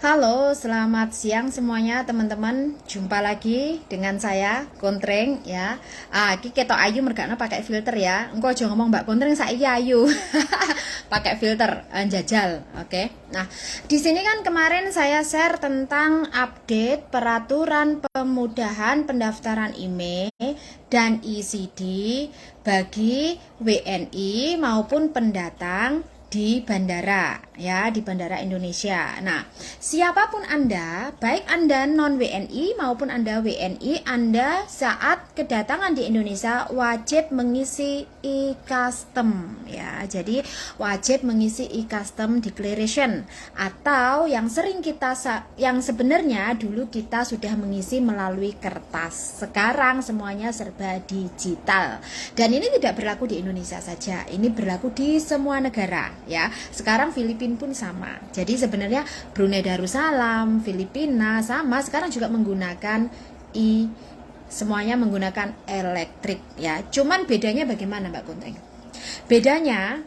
Halo, selamat siang semuanya teman-teman. Jumpa lagi dengan saya Kontreng ya. Iki ketok ayu mergakno pakai filter ya. Engko aja ngomong Mbak Kontreng saiki ayu. Pakai filter jajal, oke. Nah, di sini kan kemarin saya share tentang update peraturan pemudahan pendaftaran IMEI dan ECD bagi WNI maupun pendatang di bandara ya, di bandara Indonesia. Nah, siapapun Anda, baik Anda non WNI maupun Anda WNI, Anda saat kedatangan di Indonesia wajib mengisi e-custom ya. Jadi wajib mengisi e-custom declaration atau yang sering yang sebenarnya dulu kita sudah mengisi melalui kertas. Sekarang semuanya serba digital. Dan ini tidak berlaku di Indonesia saja. Ini berlaku di semua negara ya. Sekarang Filipina pun sama. Jadi sebenarnya Brunei Darussalam, Filipina sama sekarang juga menggunakan semuanya menggunakan elektrik ya. Cuman bedanya bagaimana Mbak Kunteng? Bedanya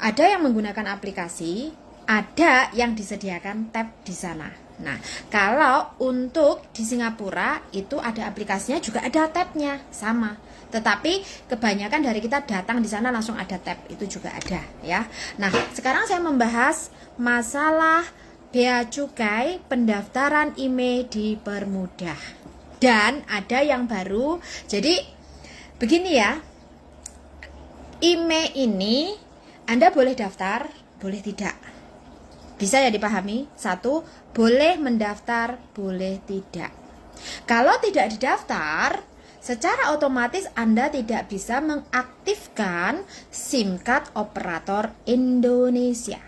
ada yang menggunakan aplikasi, ada yang disediakan tab di sana. Nah, kalau untuk di Singapura itu ada aplikasinya juga ada tabnya sama. Tetapi kebanyakan dari kita datang di sana langsung ada tab, itu juga ada ya. Nah, sekarang saya membahas masalah bea cukai pendaftaran IMEI dipermudah. Dan ada yang baru. Jadi begini ya. IMEI ini Anda boleh daftar, boleh tidak. Bisa ya dipahami? Satu, boleh mendaftar, boleh tidak. Kalau tidak didaftar, secara otomatis Anda tidak bisa mengaktifkan SIM card operator Indonesia.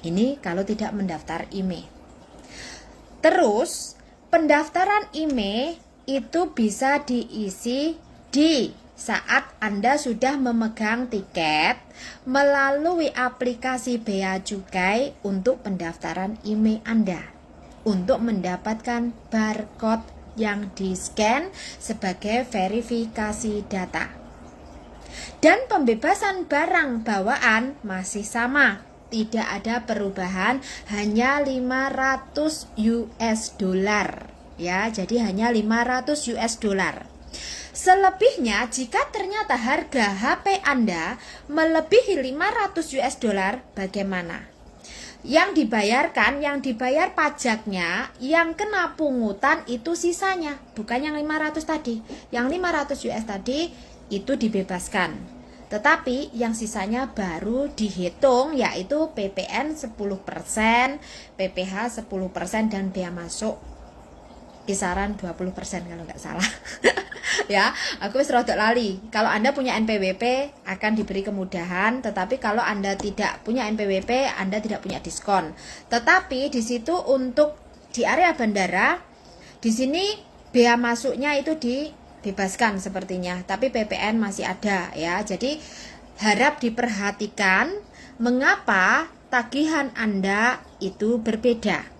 Ini kalau tidak mendaftar IMEI. Terus, pendaftaran IMEI itu bisa diisi di saat Anda sudah memegang tiket melalui aplikasi Bea Cukai untuk pendaftaran IMEI Anda untuk mendapatkan barcode yang di-scan sebagai verifikasi data. Dan pembebasan barang bawaan masih sama, tidak ada perubahan, hanya 500 US dollar ya, jadi hanya 500 US dollar. Selebihnya jika ternyata harga HP Anda melebihi 500 US dollar, bagaimana? Yang dibayar pajaknya, yang kena pungutan itu sisanya, bukan yang 500 tadi. Yang 500 US tadi itu dibebaskan. Tetapi yang sisanya baru dihitung, yaitu PPN 10%, PPh 10% dan bea masuk kisaran 20% kalau nggak salah. Ya, aku wis rodok lali. Kalau Anda punya NPWP akan diberi kemudahan, tetapi kalau Anda tidak punya NPWP, Anda tidak punya diskon. Tetapi di situ untuk di area bandara, di sini bea masuknya itu dibebaskan sepertinya, tapi PPN masih ada ya. Jadi harap diperhatikan mengapa tagihan Anda itu berbeda.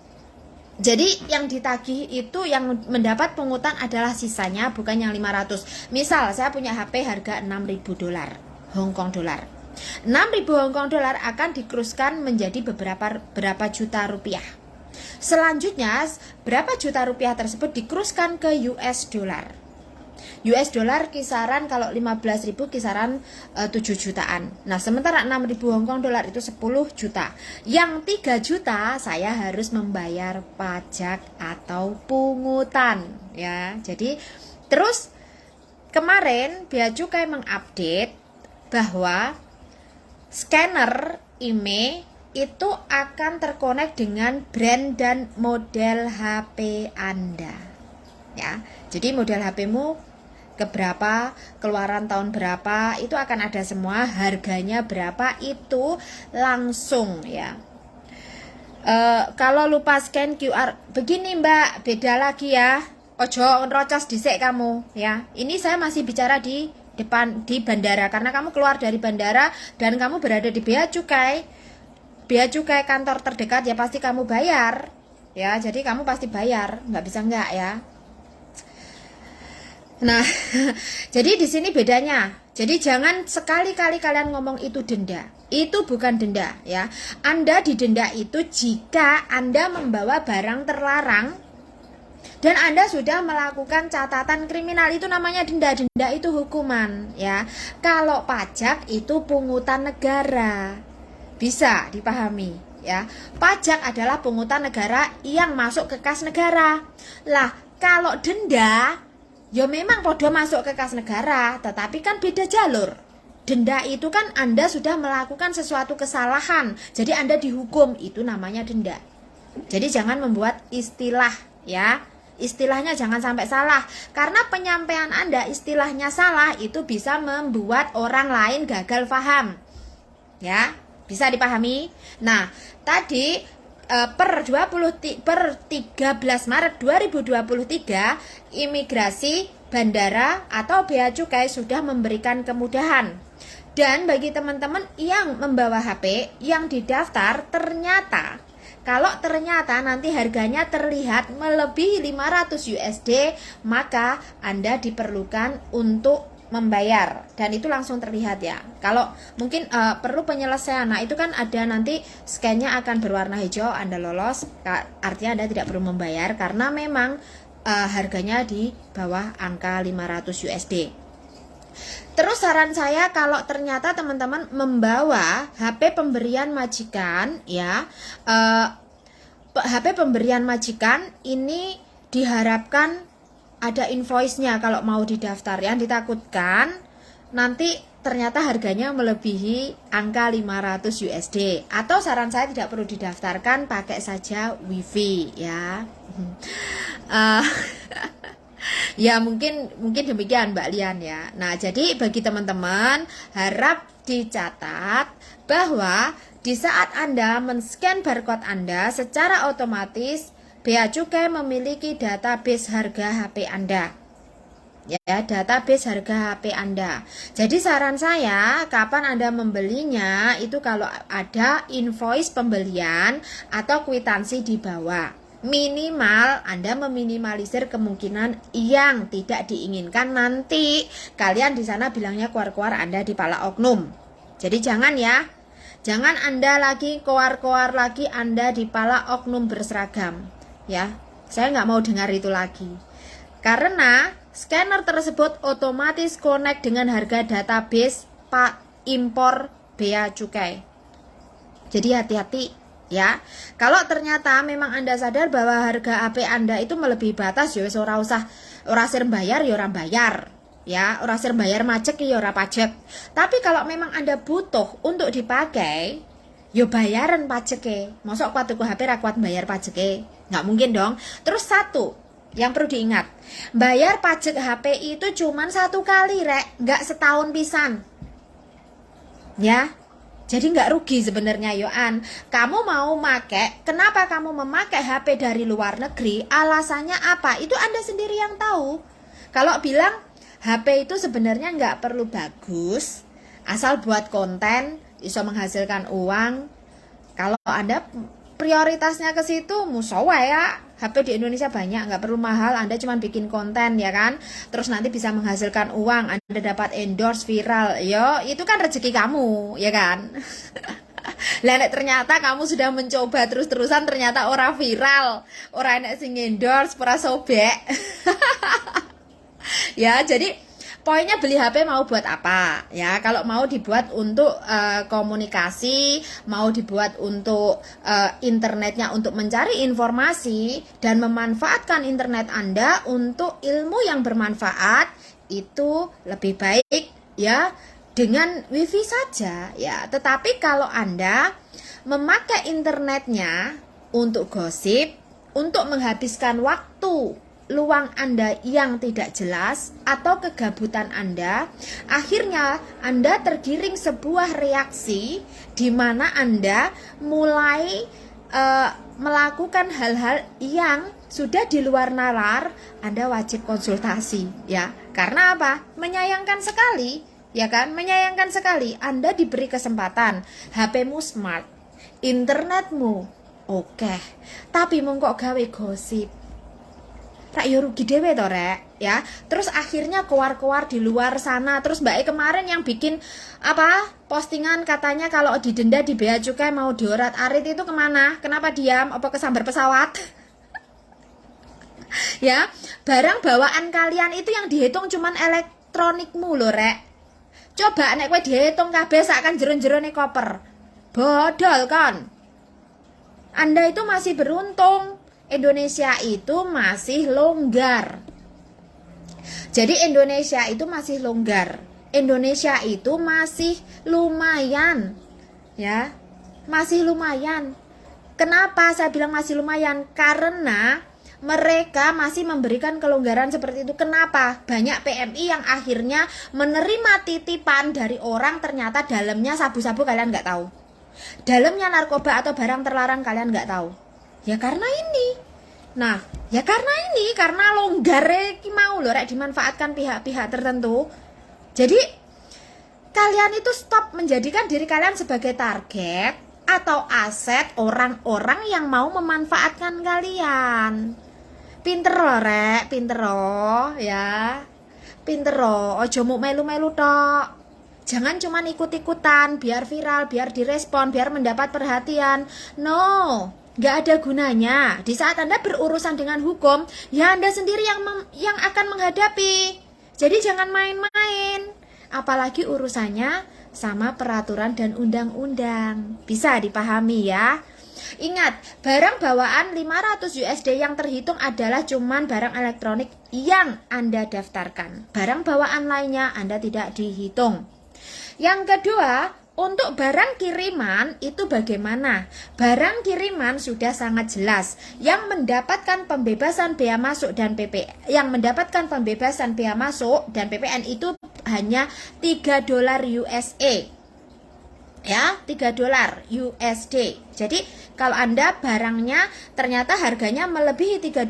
Jadi yang ditagih itu yang mendapat pungutan adalah sisanya, bukan yang 500. Misal saya punya HP harga 6.000 dolar Hong Kong dolar. 6.000 Hong Kong dolar akan dikruskan menjadi berapa juta rupiah. Selanjutnya berapa juta rupiah tersebut dikruskan ke US dollar. US dollar kisaran kalau 15.000 kisaran 7 jutaan. Nah, sementara 6.000 Hong Kong dolar itu 10 juta. Yang 3 juta saya harus membayar pajak atau pungutan ya. Jadi terus kemarin Bea Cukai mengupdate bahwa scanner IMEI itu akan terkonek dengan brand dan model HP Anda. Ya. Jadi model HP-mu keberapa, keluaran tahun berapa, itu akan ada semua, harganya berapa itu langsung ya. Kalau lupa scan QR, begini Mbak, beda lagi ya. Ojo ngerocos dhisik kamu ya. Ini saya masih bicara di depan di bandara, karena kamu keluar dari bandara dan kamu berada di Bea Cukai. Bea Cukai kantor terdekat ya pasti kamu bayar. Ya, jadi kamu pasti bayar, nggak bisa enggak ya. Nah, jadi di sini bedanya. Jadi jangan sekali-kali kalian ngomong itu denda. Itu bukan denda ya. Anda didenda itu jika Anda membawa barang terlarang dan Anda sudah melakukan catatan kriminal, itu namanya denda. Denda itu hukuman ya. Kalau pajak itu pungutan negara. Bisa dipahami ya. Pajak adalah pungutan negara yang masuk ke kas negara. Lah, kalau denda ya memang podo masuk ke kas negara, tetapi kan beda jalur. Denda itu kan Anda sudah melakukan sesuatu kesalahan, jadi Anda dihukum, itu namanya denda. Jadi jangan membuat istilah ya. Istilahnya jangan sampai salah, karena penyampaian Anda istilahnya salah itu bisa membuat orang lain gagal paham. Ya, bisa dipahami? Nah, tadi per 13 Maret 2023 imigrasi bandara atau bea cukai sudah memberikan kemudahan. Dan bagi teman-teman yang membawa HP yang didaftar, ternyata kalau ternyata nanti harganya terlihat melebihi 500 USD, maka Anda diperlukan untuk membayar, dan itu langsung terlihat ya. Kalau mungkin perlu penyelesaian, nah itu kan ada nanti scan-nya akan berwarna hijau, Anda lolos, artinya Anda tidak perlu membayar karena memang harganya di bawah angka 500 USD. Terus saran saya, kalau ternyata teman-teman membawa HP pemberian majikan ya, HP pemberian majikan ini diharapkan ada invoice-nya kalau mau didaftar. Yang ditakutkan nanti ternyata harganya melebihi angka 500 USD. Atau saran saya tidak perlu didaftarkan, pakai saja WiFi ya. Ya mungkin demikian Mbak Lian ya. Nah, jadi bagi teman-teman harap dicatat bahwa di saat Anda men-scan barcode Anda, secara otomatis Bea Cukai memiliki database harga HP Anda. Ya, database harga HP Anda. Jadi saran saya, kapan Anda membelinya itu kalau ada invoice pembelian atau kwitansi di bawah. Minimal Anda meminimalisir kemungkinan yang tidak diinginkan nanti kalian di sana bilangnya keluar-keluar Anda dipalak oknum. Jadi jangan ya. Jangan Anda lagi keluar-keluar lagi Anda dipalak oknum berseragam. Ya, saya nggak mau dengar itu lagi. Karena scanner tersebut otomatis connect dengan harga database Pak impor bea cukai. Jadi hati-hati ya. Kalau ternyata memang Anda sadar bahwa harga HP Anda itu melebihi batas, ya wis ora sir bayar ya ora bayar. Ya, ora sir bayar pajak ya ora pajak. Tapi kalau memang Anda butuh untuk dipakai, yo bayaran pajaknya. Mosok kuat tuku HP ra kuat bayar pajaknya? Nggak mungkin dong. Terus satu yang perlu diingat, bayar pajak HP itu cuman 1 kali rek, nggak setahun pisan. Ya, jadi nggak rugi sebenarnya Yoan. Kamu mau make, kenapa kamu memakai HP dari luar negeri? Alasannya apa? Itu Anda sendiri yang tahu. Kalau bilang HP itu sebenarnya nggak perlu bagus, asal buat konten, bisa menghasilkan uang. Kalau Anda prioritasnya ke situ, musawa ya. HP di Indonesia banyak, nggak perlu mahal. Anda cuma bikin konten ya kan. Terus nanti bisa menghasilkan uang. Anda dapat endorse viral, yo itu kan rezeki kamu, ya kan. Lah ternyata kamu sudah mencoba terus-terusan ternyata ora viral, ora enek sing endorse, ora sobek. Ya, jadi poinnya beli HP mau buat apa? Ya, kalau mau dibuat untuk komunikasi, mau dibuat untuk internetnya untuk mencari informasi dan memanfaatkan internet Anda untuk ilmu yang bermanfaat, itu lebih baik ya dengan WiFi saja ya. Tetapi kalau Anda memakai internetnya untuk gosip, untuk menghabiskan waktu luang Anda yang tidak jelas atau kegabutan Anda, akhirnya Anda tergiring sebuah reaksi di mana Anda mulai melakukan hal-hal yang sudah di luar nalar. Anda wajib konsultasi ya. Karena apa? Menyayangkan sekali, ya kan? Menyayangkan sekali Anda diberi kesempatan, HP-mu smart, internetmu oke, tapi mung kok gawe gosip. rak yo rugi dhewe to rek ya. Terus akhirnya keluar-keluar di luar sana. Terus Mbak E kemarin yang bikin apa postingan katanya kalau didenda di bea cukai mau diorat-arit itu kemana? Kenapa diam? Apa kesambar pesawat? Ya, barang bawaan kalian itu yang dihitung cuman elektronikmu lho rek. Coba nek kowe dihitung kabeh sakan jero-jerone koper. Bodol kan? Anda itu masih beruntung. Indonesia itu masih longgar. Jadi Indonesia itu masih longgar. Indonesia itu masih lumayan. Ya. Masih lumayan. Kenapa saya bilang masih lumayan? Karena mereka masih memberikan kelonggaran seperti itu. Kenapa? Banyak PMI yang akhirnya menerima titipan dari orang ternyata dalamnya sabu-sabu kalian nggak tahu. Dalamnya narkoba atau barang terlarang kalian nggak tahu. Ya karena ini. Nah, ya karena longgarnya mau loh rek dimanfaatkan pihak-pihak tertentu. Jadi kalian itu stop menjadikan diri kalian sebagai target atau aset orang-orang yang mau memanfaatkan kalian. Pinter loh rek, pinter loh ya. Pinter loh, ojo mau melu-melu tok. Jangan cuma ikut-ikutan biar viral, biar direspon, biar mendapat perhatian. No, gak ada gunanya. Di saat Anda berurusan dengan hukum, ya Anda sendiri yang akan menghadapi. Jadi jangan main-main. Apalagi urusannya sama peraturan dan undang-undang. Bisa dipahami ya. Ingat, barang bawaan 500 USD yang terhitung adalah cuman barang elektronik yang Anda daftarkan. Barang bawaan lainnya Anda tidak dihitung. Yang kedua, untuk barang kiriman itu bagaimana? Barang kiriman sudah sangat jelas. Yang mendapatkan pembebasan bea masuk dan yang mendapatkan pembebasan bea masuk dan PPN itu hanya $3 USA. Ya, $3 USD. Jadi, kalau Anda barangnya ternyata harganya melebihi $3,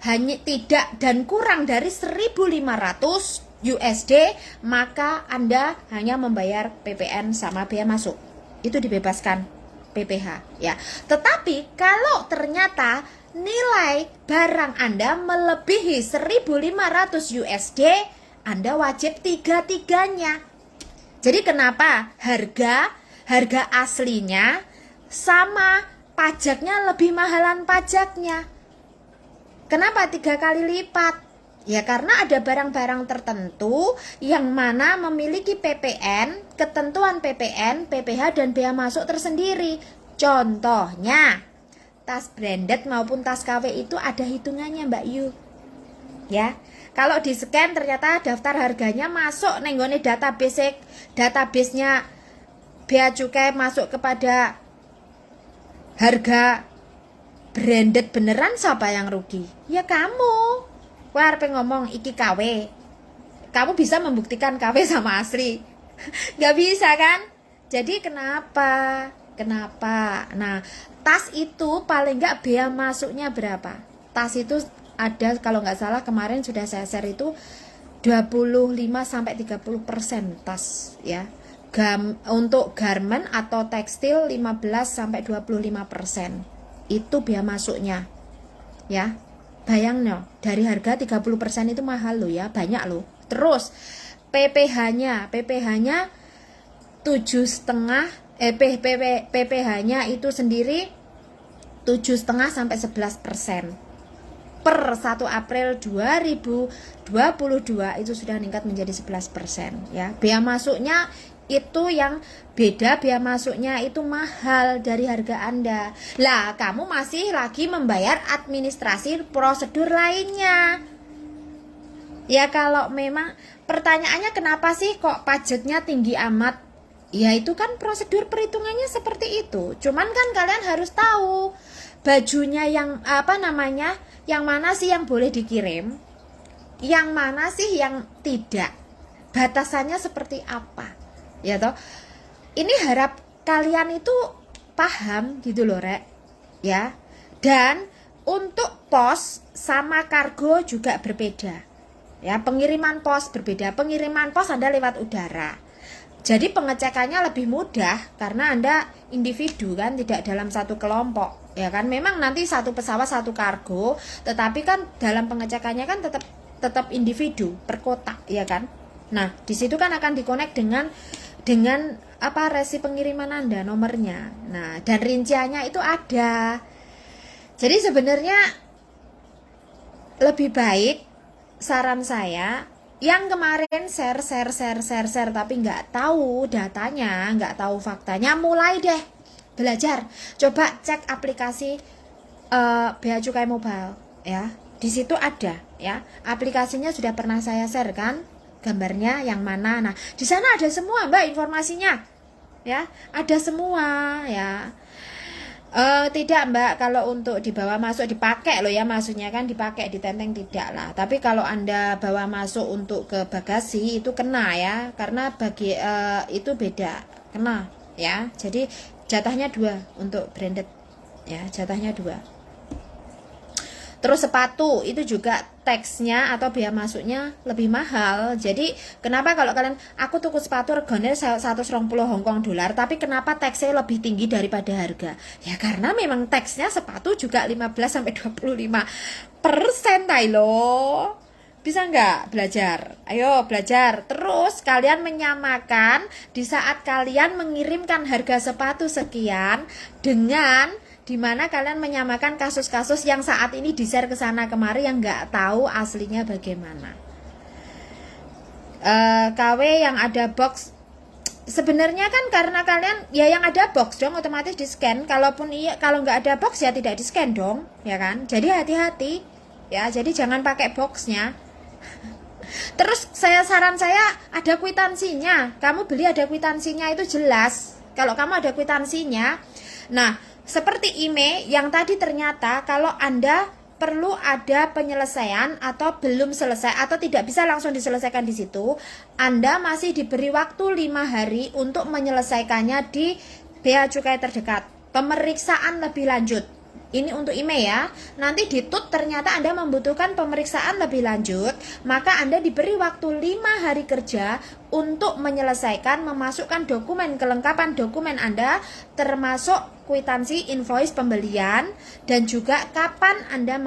hanya tidak dan kurang dari 1.500 USD, maka Anda hanya membayar PPN sama bea masuk. Itu dibebaskan PPh ya. Tetapi kalau ternyata nilai barang Anda melebihi 1.500 USD, Anda wajib tiga-tiganya. Jadi kenapa harga aslinya sama pajaknya lebih mahalan pajaknya? Kenapa 3 kali lipat? Ya karena ada barang-barang tertentu yang mana memiliki PPN, ketentuan PPN, PPh dan bea masuk tersendiri. Contohnya, tas branded maupun tas KW itu ada hitungannya Mbak Yu. Ya, kalau di scan ternyata daftar harganya masuk nenggone database-nya bea cukai masuk kepada harga branded beneran, siapa yang rugi? Ya kamu. Wah, ngomong iki KW. Kamu bisa membuktikan KW sama asli? Gak bisa kan? Jadi kenapa? Nah, tas itu paling gak bea masuknya berapa? Tas itu ada kalau nggak salah kemarin sudah saya share itu 25-30% tas ya. Untuk garment atau tekstil 15-25% itu bea masuknya ya. Bayang no, dari harga 30% itu mahal loh ya, banyak loh. Terus PPh-nya 7,5 PPh-nya itu sendiri 7,5 sampai 11%. Per 1 April 2022 itu sudah meningkat menjadi 11% ya. Bea masuknya itu yang beda, bea masuknya itu mahal dari harga Anda. Lah, kamu masih lagi membayar administrasi prosedur lainnya. Ya kalau memang pertanyaannya kenapa sih kok pajaknya tinggi amat? Ya itu kan prosedur perhitungannya seperti itu. Cuman kan kalian harus tahu bajunya yang yang mana sih yang boleh dikirim, yang mana sih yang tidak, batasannya seperti apa, ya toh. Ini harap kalian itu paham gitu loh rek, ya. Dan untuk pos sama kargo juga berbeda, ya. Pengiriman pos berbeda. Pengiriman pos Anda lewat udara, Jadi pengecekannya lebih mudah karena Anda individu kan, tidak dalam satu kelompok. Ya kan, memang nanti satu pesawat satu kargo, tetapi kan dalam pengecekannya kan tetap individu per kotak, ya kan. Nah, di situ kan akan dikonek dengan apa, resi pengiriman Anda, nomornya. Nah, dan rinciannya itu ada. Jadi sebenarnya lebih baik, saran saya, yang kemarin share tapi nggak tahu datanya, nggak tahu faktanya, mulai deh belajar. Coba cek aplikasi Bea Cukai Mobile ya. Di situ ada ya. Aplikasinya sudah pernah saya share kan, gambarnya yang mana. Nah, di sana ada semua Mbak informasinya. Ya, ada semua ya. Tidak Mbak, kalau untuk dibawa masuk dipakai loh ya, maksudnya kan dipakai, ditenteng tidak lah. Tapi kalau Anda bawa masuk untuk ke bagasi itu kena ya, karena bagi itu beda, kena ya. Jadi jatahnya 2 untuk branded ya, jatahnya 2. Terus sepatu itu juga teksnya atau biaya masuknya lebih mahal. Jadi kenapa kalau kalian, aku tuku sepatu regane 120 Hongkong dolar, tapi kenapa teksnya lebih tinggi daripada harga? Ya karena memang teksnya sepatu juga 15-25% loh. Bisa nggak belajar? Ayo belajar. Terus kalian menyamakan di saat kalian mengirimkan harga sepatu sekian dengan dimana kalian menyamakan kasus-kasus yang saat ini di-share ke sana kemari yang nggak tahu aslinya bagaimana. KW yang ada box, sebenarnya kan karena kalian ya yang ada box dong otomatis di scan. Kalaupun iya, kalau nggak ada box ya tidak di scan dong, ya kan. Jadi hati-hati ya. Jadi jangan pakai boxnya. Terus saran saya ada kwitansinya. Kamu beli ada kwitansinya itu jelas. Kalau kamu ada kwitansinya, nah seperti IMEI yang tadi, ternyata kalau Anda perlu ada penyelesaian atau belum selesai atau tidak bisa langsung diselesaikan di situ, Anda masih diberi waktu 5 hari untuk menyelesaikannya di Bea Cukai terdekat. Pemeriksaan lebih lanjut. Ini untuk IMEI ya. Nanti di TUT ternyata Anda membutuhkan pemeriksaan lebih lanjut, maka Anda diberi waktu 5 hari kerja untuk menyelesaikan, memasukkan dokumen, kelengkapan dokumen Anda, termasuk kwitansi, invoice pembelian, dan juga kapan Anda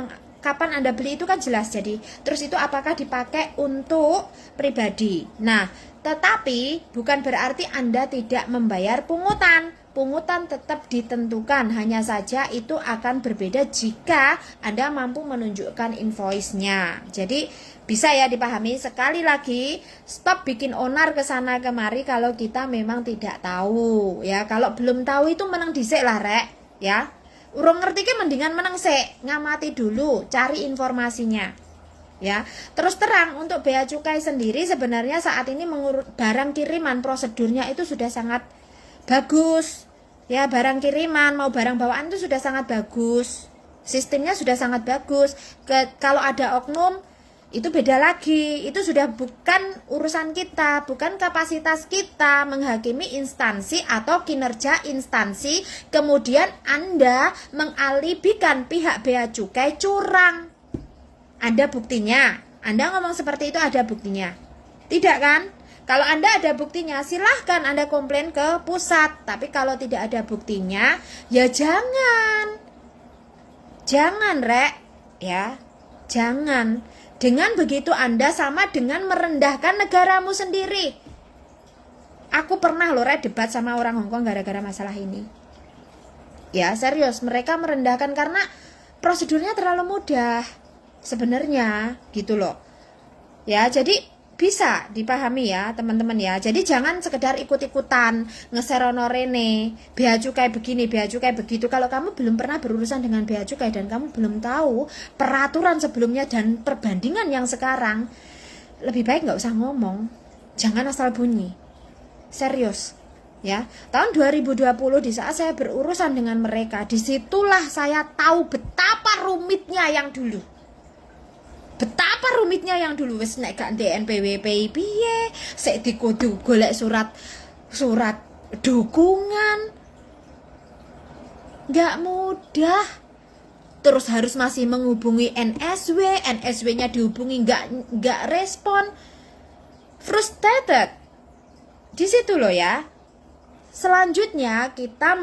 beli itu kan jelas. Jadi terus itu apakah dipakai untuk pribadi. Nah, tetapi bukan berarti Anda tidak membayar pungutan. Pungutan tetap ditentukan, hanya saja itu akan berbeda jika Anda mampu menunjukkan invoice-nya. Jadi bisa ya dipahami. Sekali lagi, stop bikin onar ke sana kemari kalau kita memang tidak tahu ya. Kalau belum tahu itu meneng dhisik lah rek ya. Urung ngerti ke mendingan meneng sik, ngamati dulu, cari informasinya. Ya, terus terang untuk bea cukai sendiri sebenarnya saat ini barang kiriman prosedurnya itu sudah sangat bagus. Ya, barang kiriman mau barang bawaan itu sudah sangat bagus. Sistemnya sudah sangat bagus. Kalau ada oknum itu beda lagi. Itu sudah bukan urusan kita, bukan kapasitas kita menghakimi instansi atau kinerja instansi. Kemudian Anda mengalibikan pihak bea cukai curang. Ada buktinya. Anda ngomong seperti itu ada buktinya? Tidak kan? Kalau Anda ada buktinya, silahkan Anda komplain ke pusat. Tapi kalau tidak ada buktinya, ya jangan. Jangan, rek. Ya, jangan. Dengan begitu Anda sama dengan merendahkan negaramu sendiri. Aku pernah loh rek debat sama orang Hongkong gara-gara masalah ini. Ya, serius. Mereka merendahkan karena prosedurnya terlalu mudah. Sebenarnya gitu loh. Ya, jadi bisa dipahami ya teman-teman ya. Jadi jangan sekedar ikut-ikutan ngeserono rene bea cukai begini, bea cukai begitu. Kalau kamu belum pernah berurusan dengan bea cukai dan kamu belum tahu peraturan sebelumnya dan perbandingan yang sekarang, lebih baik nggak usah ngomong. Jangan asal bunyi. Serius ya. Tahun 2020 di saat saya berurusan dengan mereka, disitulah saya tahu betapa rumitnya yang dulu. Betapa rumitnya yang dulu. Wis nek gak ndek NPWP piye, sik dikudu golek surat dukungan. Gak mudah. Terus harus masih menghubungi NSW-nya dihubungi gak respon. Frustrated. Di situ loh ya. Selanjutnya kita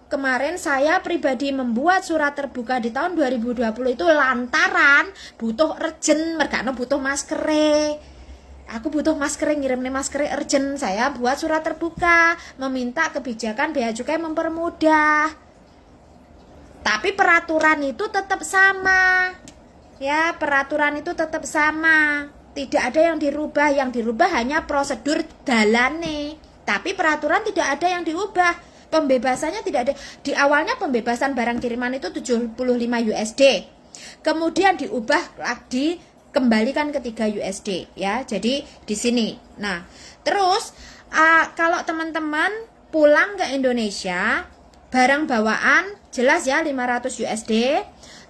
kemarin saya pribadi membuat surat terbuka di tahun 2020 itu lantaran butuh urgent, mergano butuh maskere. Aku butuh masker, ngirim nih masker urgent. Saya buat surat terbuka meminta kebijakan bea cukai mempermudah. Tapi peraturan itu tetap sama. Ya, peraturan itu tetap sama. Tidak ada yang dirubah hanya prosedur dalane. Tapi peraturan tidak ada yang diubah. Pembebasannya tidak ada. Di awalnya pembebasan barang kiriman itu 75 USD. Kemudian diubah kembalikan ke 3 USD ya. Jadi di sini. Nah, terus kalau teman-teman pulang ke Indonesia, barang bawaan jelas ya 500 USD.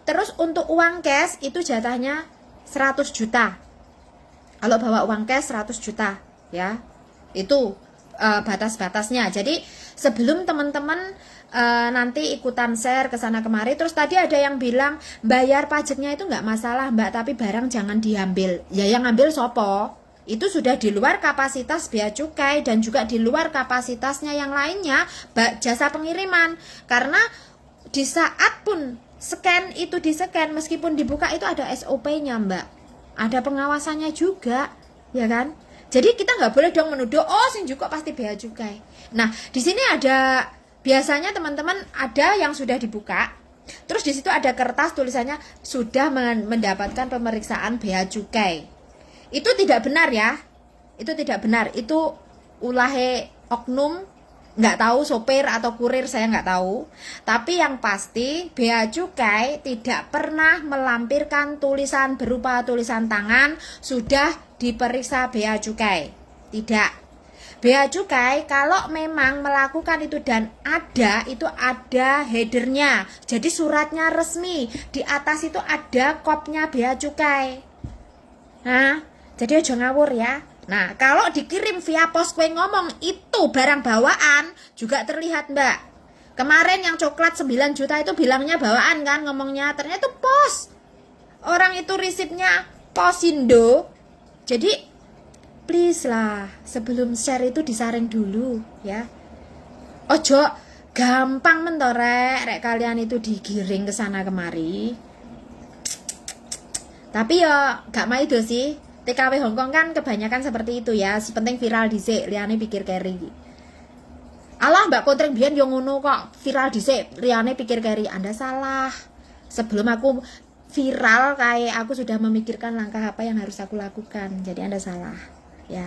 Terus untuk uang cash itu jatahnya 100 juta. Kalau bawa uang cash 100 juta ya. Itu batas-batasnya. Jadi sebelum teman-teman nanti ikutan share ke sana kemari, terus tadi ada yang bilang bayar pajaknya itu nggak masalah Mbak, tapi barang jangan diambil. Ya yang ngambil sopo? Itu sudah di luar kapasitas bea cukai dan juga di luar kapasitasnya yang lainnya jasa pengiriman. Karena di saat pun scan itu di-scan, meskipun dibuka itu ada SOP-nya Mbak, ada pengawasannya juga, ya kan? Jadi kita nggak boleh dong menuduh, oh sing juga pasti bea cukai. Nah, di sini ada biasanya teman-teman ada yang sudah dibuka, terus di situ ada kertas tulisannya sudah mendapatkan pemeriksaan bea cukai. Itu tidak benar ya, itu tidak benar. Itu ulahe oknum, nggak tahu sopir atau kurir, saya nggak tahu. Tapi yang pasti bea cukai tidak pernah melampirkan tulisan berupa tulisan tangan sudah diperiksa bea cukai. Tidak. Bea cukai kalau memang melakukan itu dan itu ada headernya. Jadi suratnya resmi. Di atas itu ada kopnya bea cukai. Nah, jadi aja ngawur ya. Nah, kalau dikirim via pos kue ngomong itu barang bawaan juga terlihat Mbak. Kemarin yang coklat 9 juta itu bilangnya bawaan kan ngomongnya, ternyata itu pos. Orang itu resipnya Posindo. Jadi please lah, sebelum share itu disaring dulu ya. Ojo gampang mentorek rek kalian itu digiring ke sana kemari. Tapi ya gak maido sih. TKW Hongkong kan kebanyakan seperti itu ya. Sepenting viral dhisik, liyane pikir keri. Alah Mbak Kontreng biyen yo ngono kok, viral dhisik, liyane pikir keri. Anda salah. Sebelum aku viral kayak aku sudah memikirkan langkah apa yang harus aku lakukan. Jadi Anda salah ya.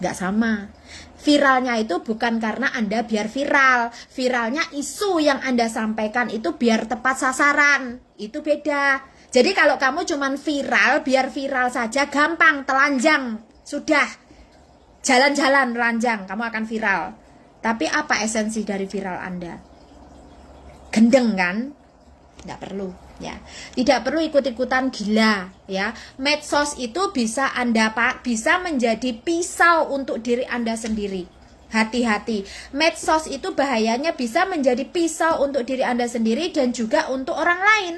Nggak sama. Viralnya itu bukan karena Anda biar viral. Viralnya isu yang Anda sampaikan itu biar tepat sasaran. Itu beda. Jadi kalau kamu cuman viral, biar viral saja, gampang, telanjang, sudah. Jalan-jalan, telanjang, kamu akan viral. Tapi apa esensi dari viral Anda? Gendeng kan? Tidak perlu ya. Tidak perlu ikut-ikutan gila ya. Medsos itu bisa bisa menjadi pisau untuk diri Anda sendiri. Hati-hati. Medsos itu bahayanya bisa menjadi pisau untuk diri Anda sendiri dan juga untuk orang lain.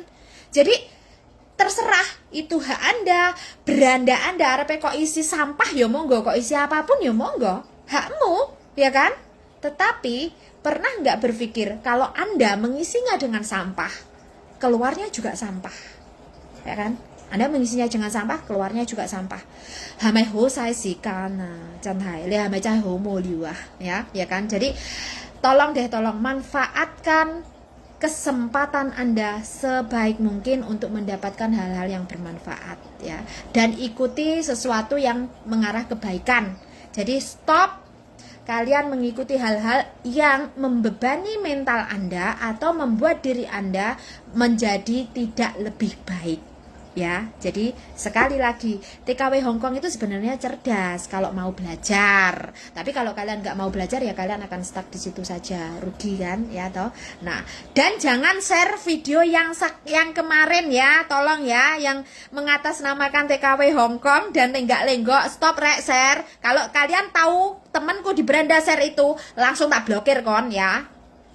Jadi terserah, itu hak Anda, beranda Anda, arep kok isi sampah ya monggo, kok isi apapun ya monggo, hakmu, ya kan? Tetapi pernah nggak berpikir kalau Anda mengisinya dengan sampah, keluarnya juga sampah, ya kan? Anda mengisinya dengan sampah, keluarnya juga sampah. Hamai ho sai si kana, cantai, le hamai cai ho mo liwah, ya kan? Jadi tolong manfaatkan kesempatan Anda sebaik mungkin untuk mendapatkan hal-hal yang bermanfaat ya, dan ikuti sesuatu yang mengarah kebaikan. Jadi stop kalian mengikuti hal-hal yang membebani mental Anda atau membuat diri Anda menjadi tidak lebih baik ya. Jadi sekali lagi, TKW Hongkong itu sebenarnya cerdas kalau mau belajar. Tapi kalau kalian nggak mau belajar ya kalian akan stuck di situ saja, rugi kan ya toh. Nah, dan jangan share video yang kemarin ya, tolong ya, yang mengatasnamakan TKW Hongkong dan lenggak-lenggok, stop rek share. Kalau kalian tahu temanku di beranda share itu, langsung tak blokir kon ya.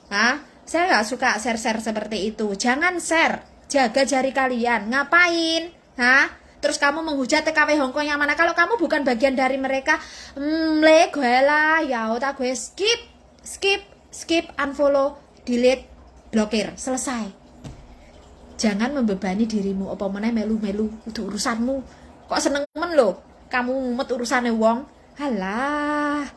Hah? Saya nggak suka share-share seperti itu. Jangan share. Jaga jari kalian. Ngapain? Hah? terus kamu menghujat TKW Hongkong yang mana. Kalau kamu bukan bagian dari mereka, le gue lah, ya udah gue skip, unfollow, delete, blokir, selesai. Jangan membebani dirimu, apa meneh melu-melu itu urusanmu. Kok seneng men lo, kamu mumet urusannya wong. Halah.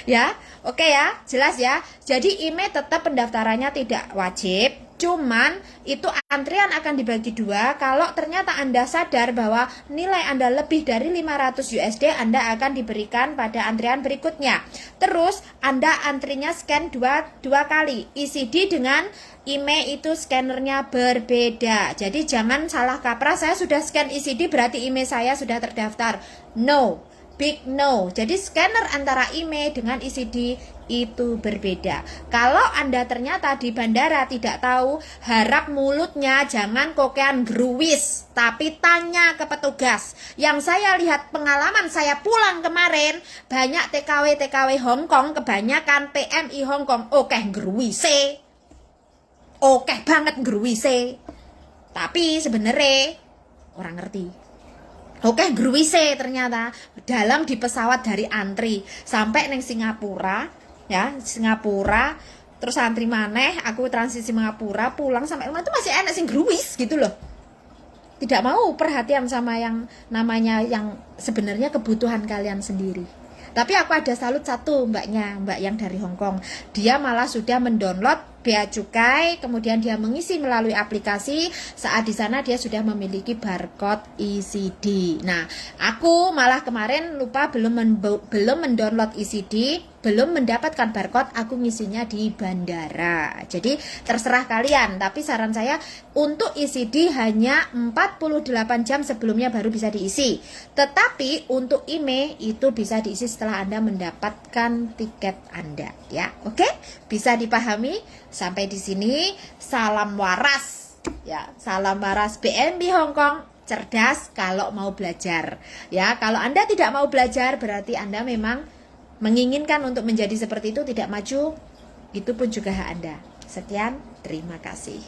Ya, oke ya, jelas ya. Jadi IMEI tetap pendaftarannya tidak wajib, cuman itu antrian akan dibagi dua. Kalau ternyata Anda sadar bahwa nilai Anda lebih dari 500 USD, Anda akan diberikan pada antrian berikutnya. Terus Anda antrinya scan dua kali. ECD dengan IMEI itu scannernya berbeda. Jadi jangan salah kaprah, saya sudah scan ECD berarti IMEI saya sudah terdaftar. No. Big no. Jadi scanner antara IMEI dengan ECD itu berbeda. Kalau Anda ternyata di bandara tidak tahu, harap mulutnya jangan kokean gruwis, tapi tanya ke petugas. Yang saya lihat pengalaman saya pulang kemarin, banyak TKW Hongkong, kebanyakan PMI Hongkong, oke gruwise. Oke banget gruwise. Tapi sebenarnya orang ngerti. Oke, gruwise ternyata dalam di pesawat dari antri sampai neng Singapura, ya Singapura, terus antri maneh, aku transisi Singapura pulang sampai rumah itu masih enak sing gruwis gitu loh. Tidak mau perhatian sama yang namanya yang sebenarnya kebutuhan kalian sendiri. Tapi aku ada salut satu mbak yang dari Hongkong, dia malah sudah mendownload Bea Cukai, kemudian dia mengisi melalui aplikasi. Saat di sana dia sudah memiliki barcode ECD. Nah, aku malah kemarin lupa belum mendownload ECD, belum mendapatkan barcode, aku ngisinya di bandara. Jadi terserah kalian, tapi saran saya untuk ECD hanya 48 jam sebelumnya baru bisa diisi. Tetapi untuk IMEI itu bisa diisi setelah Anda mendapatkan tiket Anda, ya. Oke? Bisa dipahami? Sampai di sini salam waras. Ya, salam waras BNB Hongkong. Cerdas kalau mau belajar. Ya, kalau Anda tidak mau belajar berarti Anda memang menginginkan untuk menjadi seperti itu, tidak maju, itu pun juga hak Anda. Sekian, terima kasih.